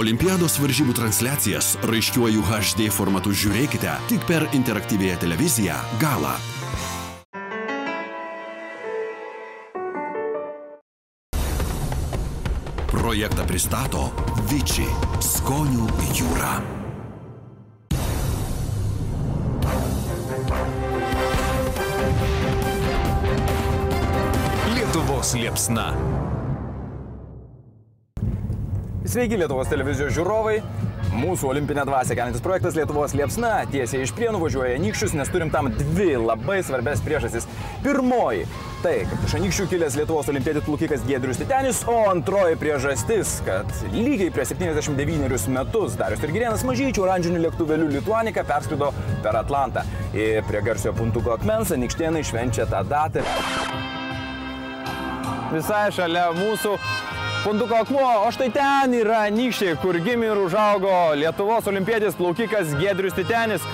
Olimpiados varžybų transliacijas raiškiuoju HD formatu žiūrėkite tik per interaktyvėją televiziją Gala. Projektą pristato Vici skonių jūra. Lietuvos liepsna. Sveiki Lietuvos televizijos žiūrovai. Mūsų olimpinę dvasią keliantis projektas Lietuvos liepsna tiesiai iš Prienų važiuoja Anykščius, nes turim tam dvi labai svarbias priežastis. Pirmoji – tai, kad iš Anykščių kilęs Lietuvos olimpietis plaukikas Giedrius Titenis, o antroji priežastis, kad lygiai prieš 79 metus Darius Tirgirėnas mažyčių oranžinių lėktuvėlių Lituanika perskrido per Atlantą. Ir prie garsiojo puntuko akmens anykštėnai švenčia tą datą. Visai šalia mūsų puntuko akmuo, o štai ten yra Anykščiai, kur gimė ir užaugo Lietuvos olimpietis plaukikas Giedrius Titenis.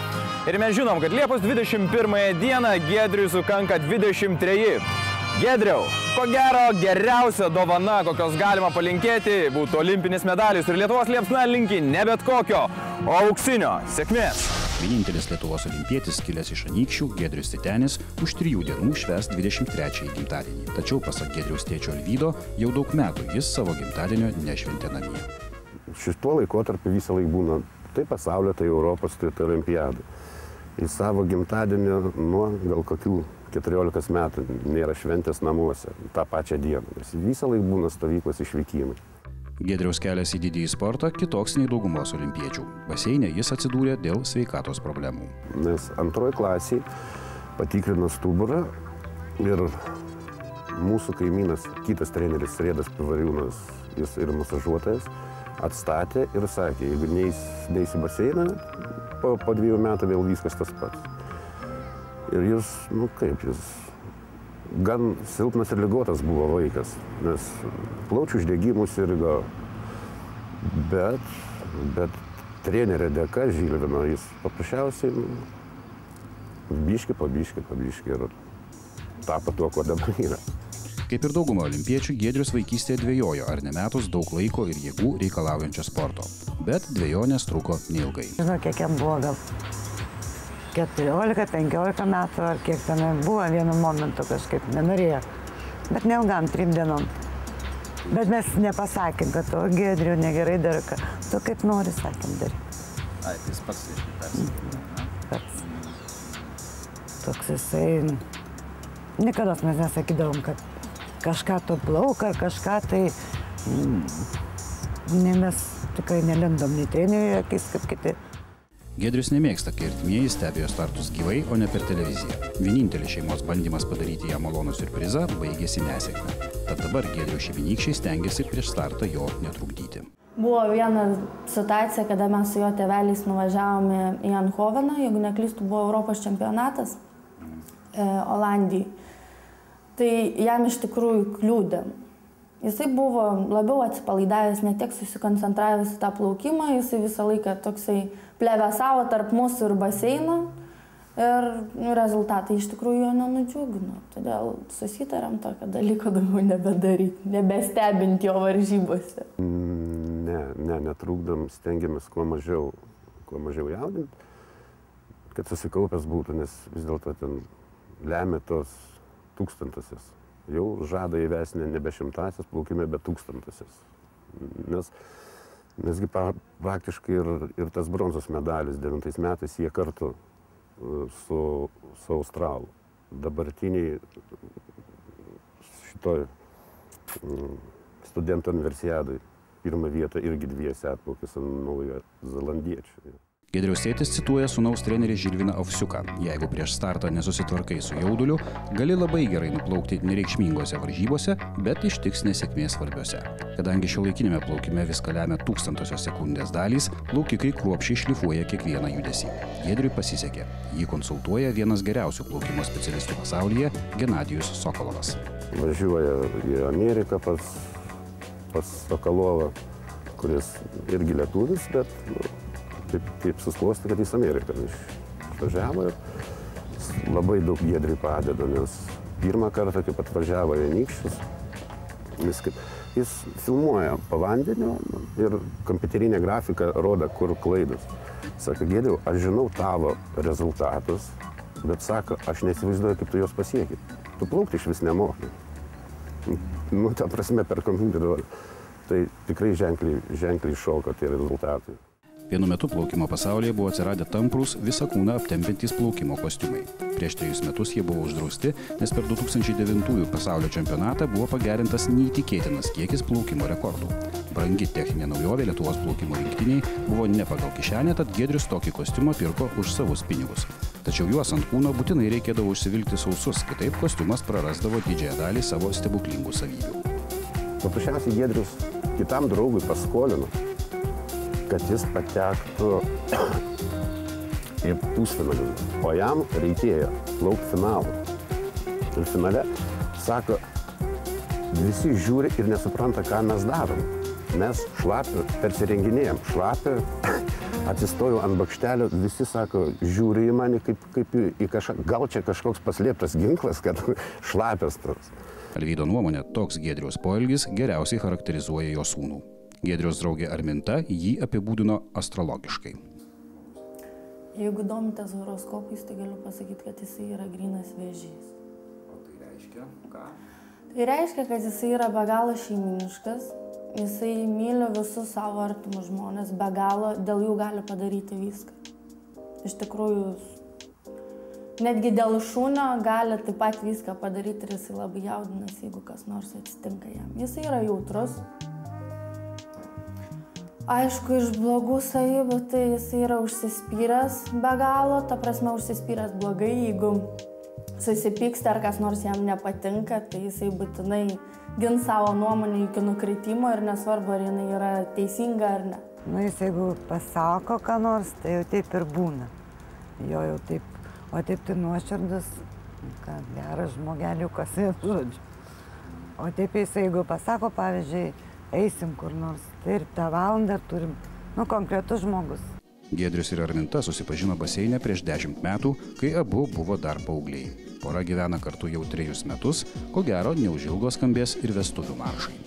Ir mes žinom, kad Liepos 21 dieną Giedriui sukanka 23. Giedriau, ko gero geriausia dovana, kokios galima palinkėti, būtų olimpinis medalis. Ir Lietuvos liepsna linki ne bet kokio, o auksinio. Sėkmės! Vienintelis Lietuvos olimpietis kilęs iš Anykščių, Giedrius Titenis, už 3 dienų švęs 23-ąjį gimtadienį. Tačiau pasak Giedriaus tėčio Alvydo, jau daug metų jis savo gimtadienio nešventė namie. Šituo laikotarpiu visą laiką būna tai pasaulio, tai Europos, tai olimpiadų. Į savo gimtadienį nuo gal kokių 14 metų nėra šventės namuose tą pačią dieną. Nes visą laiką būna stovyklos išvykimai. Giedriaus kelias į didįjį sportą kitoks nei daugumos olimpiečių. Baseine jis atsidūrė dėl sveikatos problemų. Nes antroji klasė patikrino stuburą ir mūsų kaimynas, kitas treneris Rėdas Pivariūnas, jis yra masažuotojas, atstatė ir sakė, jeigu neis į baseiną, po 2 metų vėl viskas tas pats. Ir jis, jis gan silpnas ir ligotas buvo vaikas, nes plaučių uždegimų sirgo, bet trenerio dėka Žilvino jis paprasčiausiai biškį ir tapo tuo, kuo dabar yra. Kaip ir dauguma olimpiečių, Giedrius vaikystėje dvejojo, ar nemetus daug laiko ir jėgų reikalaujančio sporto. Bet dvejonės truko neilgai. Žinau, kiek jam buvo gal 14-15 metų, ar kiek ten buvo vienu momentu kažkaip nenorėjo. Bet neilgam, 3 dienom. Bet mes nepasakėm, kad to Giedriu negerai darai, tu kaip nori, sakėm, darai. Ai, jis pats persikėlė. Pats. Toks jisai... Nikados mes nesakydavom, kad kažką to plauka, ar kažką tai... Mes tikrai nelindom nei treneriui akis kaip kiti. Giedrius nemėgsta, kai artimieji stebėjo startus gyvai, o ne per televiziją. Vienintelis šeimos bandymas padaryti ją malonų siurprizą baigėsi nesėkme. Tad dabar Giedriaus šeimynykščiai stengiasi prieš startą jo netrukdyti. Buvo viena situacija, kada mes su jo tėveliais nuvažiavome į Eindhoveną, jeigu neklystu, buvo Europos čempionatas Olandijai. Tai jam iš tikrųjų kliūdė. Jisai buvo labiau atsipalaidavęs, ne tiek susikoncentravęs į tą plaukimą, jisai visą laiką toksai plevėsavo tarp mūsų ir baseino ir rezultatai iš tikrųjų jo nenudžiugino. Todėl susitarėm tokio dalyko daugiau nebedaryti, nebestebinti jo varžybose. Netrukdom, stengiamės kuo mažiau jaudinti, kad susikaupęs būtų, nes vis dėlto ten lemia tos 1000-asis. Jau žada įvesnė nebe 100-asis, plaukime be 1000-asis. Nesgi praktiškai ir tas bronzos medalis 9 metais jie kartu su Australu. Dabartiniai šitoj studentų universiadai 1 vietą irgi dviese atplaukė su naujo zelandiečiu. Giedriaus tėtis cituoja sūnaus trenerį Žilviną Ovsiuką. Jeigu prieš startą nesusitvarkai su jauduliu, gali labai gerai nuplaukti nereikšmingose varžybose, bet ištiks nesėkmės svarbiose. Kadangi šiuolaikinėme plaukime viską lemia 1000-osios sekundės dalys, plaukikai kruopščiai šlifuoja kiekvieną judesį. Giedriui pasisekė. Jį konsultuoja vienas geriausių plaukimo specialistų pasaulyje, Genadijus Sokolovas. Važiuoja į Ameriką pas Sokolovą, kuris irgi lietuvis, bet taip susklosti, kad jis Ameriką išvažiavo ir labai daug Giedriui padeda, nes pirmą kartą, kaip atvažiavo į Anykščius, Jis filmuoja po vandeniu ir kompiuterinė grafika rodo, kur klaidos. Sako, Giedriau, aš žinau tavo rezultatus, bet sako, aš nesivaizduoju, kaip tu juos pasieki. Tu plaukti iš vis nemoki. Nu, ta prasme, per kompiuterį. Tai tikrai ženkliai šoko tie rezultatai. Vienu metu plaukimo pasaulyje buvo atsiradę tamprūs visą kūną aptempiantys plaukimo kostiumai. Prieš 3 metus jie buvo uždrausti, nes per 2009 pasaulio čempionatą buvo pagerintas neįtikėtinas kiekis plaukimo rekordų. Brangi techninė naujovė Lietuvos plaukimo rinktiniai buvo ne pagal kišenę, tad Giedrius tokį kostiumą pirko už savus pinigus. Tačiau juos ant kūno būtinai reikėdavo užsivilkti sausus, kitaip kostiumas prarasdavo didžiąją dalį savo stebuklingų savybių. Paprasčiausiai Giedrius kitam draugui paskolino, kad jis patektų į pusfinalį, o jam reikėjo plaukti finalų. Ir finale, sako, visi žiūri ir nesupranta, ką mes darom. Mes šlapį persirenginėjom, šlapį atsistojau ant bakštelio, visi, sako, žiūri į mane kaip į kažką, gal čia kažkoks paslėptas ginklas, kad šlapias tas. Alvydo nuomonė, toks Giedriaus poelgis geriausiai charakterizuoja jo sūnų. Giedriaus draugė Arminta jį apibūdino astrologiškai. Jeigu domitės horoskopais, tai galiu pasakyti, kad jisai yra grynas vėžys. O tai reiškia ką? Tai reiškia, kad jisai yra be galo šeiminiškas, jisai myli visus savo artimus žmonės, be galo dėl jų gali padaryti viską. Iš tikrųjų, netgi dėl šunio gali taip pat viską padaryti ir jisai labai jaudinasi, jeigu kas nors atsitinka jam. Jisai yra jautrus. Aišku, iš blogų savybių, tai jisai yra užsispyręs be galo, ta prasme užsispyręs blogai, jeigu susipyksta ar kas nors jam nepatinka, tai jisai būtinai gins savo nuomonę iki nukritimo ir nesvarbu, ar jinai yra teisinga ar ne. Nu, jis jeigu pasako ką nors, tai jau taip ir būna. Jo jau taip, o taip tai nuoširdus, kad geras žmogeliukas, žodžiu. O taip jis jeigu pasako, pavyzdžiui, eisim kur nors, tai ir tą valandą turim, konkretus žmogus. Giedrius ir Arminta susipažino baseine prieš 10 metų, kai abu buvo dar paaugliai. Pora gyvena kartu jau 3 metus, ko gero neužilgo skambės ir vestuvių maršai.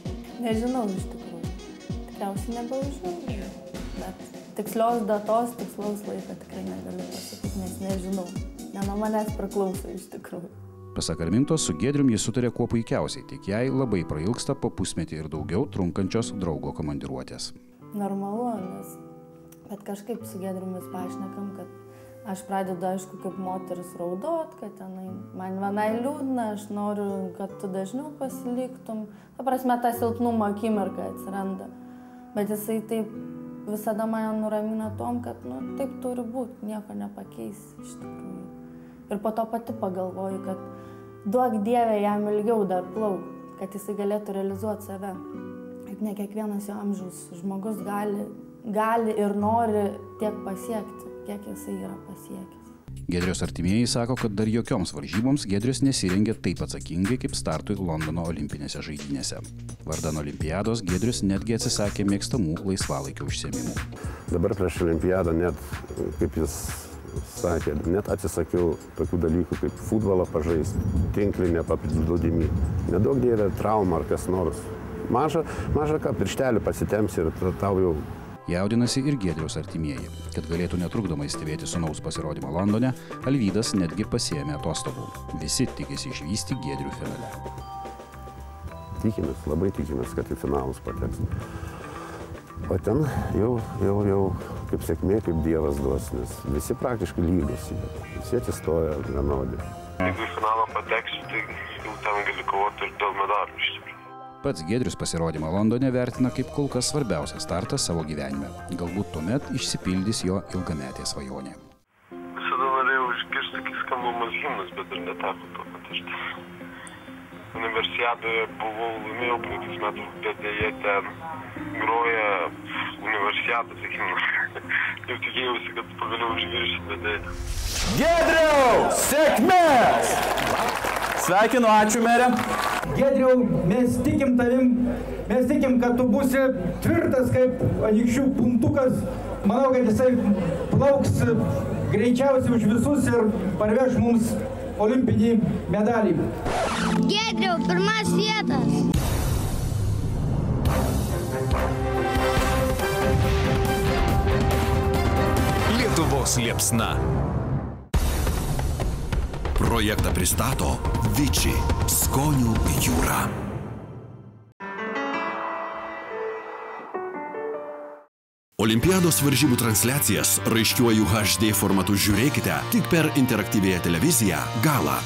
Nežinau iš tikrųjų, tikriausiai nebeužilgo, bet tikslios datos, tikslaus laiko tikrai negaliu pasakyti, nes nežinau, ne nuo manęs priklauso iš tikrųjų. Pasak Armintos, su Giedrium jis sutarė kuo puikiausiai, tik jai labai prailgsta po pusmetį ir daugiau trunkančios draugo komandiruotės. Normalu, bet kažkaip su Giedrium vis pašnekam, kad aš pradedu, aišku, kaip moteris raudot, kad tenai man vienai liūdna, aš noriu, kad tu dažniau pasiliktum. Ta prasme, ta silpnumo akimirka atsiranda. Bet jisai taip visada mane nuramina tom, kad taip turi būti, nieko nepakeis iš tikrųjų. Ir po to pati pagalvoju, kad duok Dieve jam ilgiau dar plauk, kad jisai galėtų realizuoti save. Kaip ne kiekvienas jo amžiaus žmogus gali ir nori tiek pasiekti, kiek jisai yra pasiekęs. Giedriaus artimieji sako, kad dar jokioms varžyboms Giedrius nesirengė taip atsakingai kaip startui Londono olimpinėse žaidynėse. Vardan olimpiados Giedrius netgi atsisakė mėgstamų laisvalaikio užsiėmimų. Dabar prieš olimpiadą net, kaip jis sakė, net atsisakiau tokių dalykų kaip futbolą pažaisti, tinklinę paplūdimį. Nedaug Dieve trauma ar kas nors. Maža ką pirštelį pasitemsi ir tau jau. Jaudinasi ir Giedriaus artimieji. Kad galėtų netrukdomai stebėti sūnaus pasirodymą Londone, Alvydas netgi pasiėmė atostogų. Visi tikisi išvysti Giedrių finale. Tikimės, labai tikimės, kad į finalus pateks. O ten jau kaip sėkmė, kaip Dievas duos, nes visi praktiškai lygus, visi atsistoja vienodi. Jeigu į finalą pateksiu, tai jau ten gali kovoti ir dėl medalių iš tikrųjų. Pats Giedrius pasirodymą Londone vertina kaip kol kas svarbiausią startą savo gyvenime. Galbūt tuomet išsipildys jo ilgametė svajonė. Visada norėjau išgirsti, kai skambamas himnas, bet ir neteko to patirti. Universiadoje buvau, laimėjau praeitais metais, bet jie ten groja universiados himnas. Jau tikėjausi, kad pagaliau išgirsiu, bet dėja. Giedriau, sėkmės! Sveikinu, ačiū merė. Giedriau, mes tikim tavim, mes tikim, kad tu būsi tvirtas kaip Anykščių puntukas. Manau, kad jisai plauks greičiausiai už visus ir parveš mums olimpinį medalį. Giedriau, pirmas vietas. Lietuvos liepsna. Projektą pristato Vici skonių jūra. Olimpiados varžybų transliacijas raiškiuoju HD formatu žiūrėkite tik per interaktyviąją televiziją Gala.